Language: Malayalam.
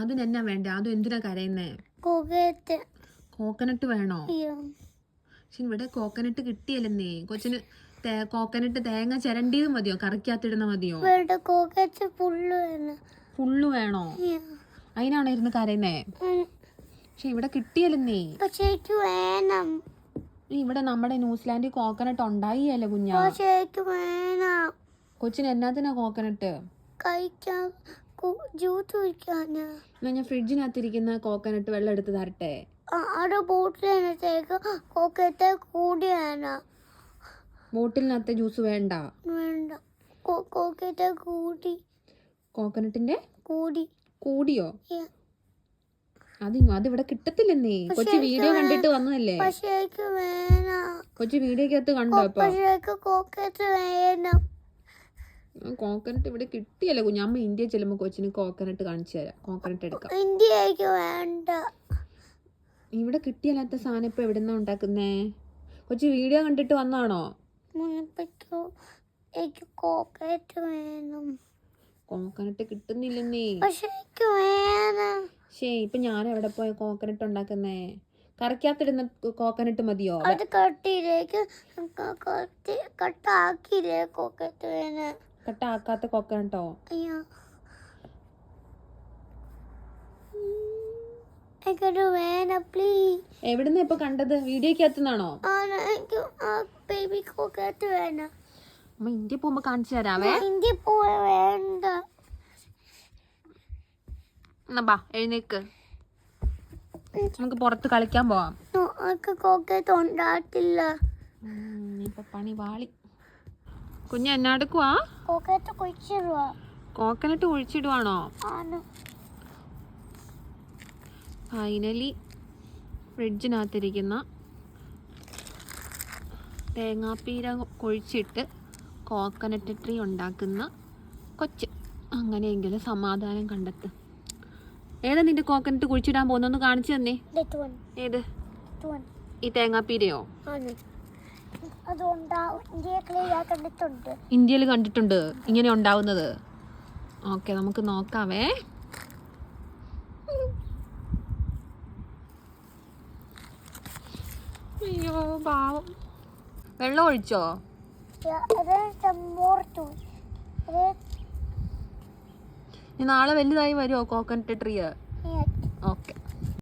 അതിനെന്നാ വേണ്ടേ? അതും എന്തിനാ കരയുന്നേ? കോക്കനട്ട് വേണോ? പക്ഷെ ഇവിടെ കോക്കനട്ട് കിട്ടിയല്ലെന്നേ. കൊച്ചിന് കോക്കനട്ട് തേങ്ങ ചിരണ്ടിയത് മതിയോ? കറിക്കകത്തിടുന്ന മതിയോ? ഫുള്ള് വേണോ? അതിനാണ് ഇരുന്ന് കരയുന്നേ. പക്ഷെ ഇവിടെ കിട്ടിയല്ലെന്നേ. ഇവിടെ നമ്മുടെ ന്യൂസിലാൻഡിൽ കോക്കനട്ട് ഉണ്ടായില്ലേ കുഞ്ഞാ? കൊച്ചിന് എന്നാത്തിനാ കോക്കനട്ട്? ഞാൻ ഫ്രിഡ്ജിനകത്തിരിക്കുന്ന കോക്കനട്ട് വെള്ളം എടുത്ത് തരട്ടെ? ബോട്ടിലിനകത്തെ ജ്യൂസ് വേണ്ട. കോക്കനട്ടിന്റെ കൂടിയോ? അതിവിടെ കിട്ടത്തില്ലെന്നേ. കൊച്ചി വീഡിയോ കണ്ടിട്ട് വന്നതല്ലേ? കൊച്ചി വീഡിയോക്കകത്ത് കണ്ടോ? കോക്കനട്ട് ഇവിടെ കിട്ടിയല്ലേ കുഞ്ഞ്. അമ്മ ഇന്ത്യ ചെല്ലുമ്പോ കൊച്ചിന് കോക്കനട്ട് കാണിച്ചു തരാം. കോക്കനട്ട് എടുക്കാം. ഇവിടെ കിട്ടിയല്ലാത്ത സാധനം ഇപ്പൊ എവിടുന്നാ ഉണ്ടാക്കുന്നേ? കൊച്ചി വീഡിയോ കണ്ടിട്ട് വന്നാണോ? കോക്കനട്ട് കിട്ടുന്നില്ലെന്നേ. ശരി, ഇപ്പൊ ഞാൻ എവിടെ പോയ കോക്കനട്ട് ഉണ്ടാക്കുന്നേ? കറിക്കകത്തിടുന്ന കോക്കനട്ട് മതിയോ? കട്ടാക്കാത്ത കോക്കനട്ടോ? എവിടുന്ന ഇപ്പൊ കണ്ടത്? വീഡിയോക്കകത്തുനിന്നാണോ? അമ്മ ഇന്ത്യ പോകുമ്പോ കാണിച്ചു തരാവേ. എന്നാ ബാ, എഴുന്നേക്ക്, നമുക്ക് പുറത്ത് കളിക്കാൻ പോവാം. ഇപ്പൊ പണി വാളി. കുഞ്ഞ് എന്നാ എടുക്കുവാ? കോക്കനട്ട് കുഴിച്ചിടുവാണോ? ഫൈനലി ഫ്രിഡ്ജിനകത്തിരിക്കുന്ന തേങ്ങാപ്പീര കുഴിച്ചിട്ട് കോക്കനട്ട് ട്രീ ഉണ്ടാക്കുന്ന കൊച്ച്. അങ്ങനെയെങ്കിലും സമാധാനം കണ്ടെത്ത്. ഏതാ നിന്റെ കോക്കനട്ട് കുഴിച്ചിടാൻ പോകുന്നൊന്ന് കാണിച്ചു തന്നെ. ഏത്? ഈ തേങ്ങാപ്പീരയോ? ഇന്ത്യയിൽ കണ്ടിട്ടുണ്ട് ഇങ്ങനെ ഉണ്ടാവുന്നത്. ഓക്കെ, നമുക്ക് നോക്കാവേ. അയ്യോ പാവം. വെള്ളം ഒഴിച്ചോ? നാളെ വലുതായി വരുമോ കോക്കനട്ട് ട്രീ? ഓക്കെ.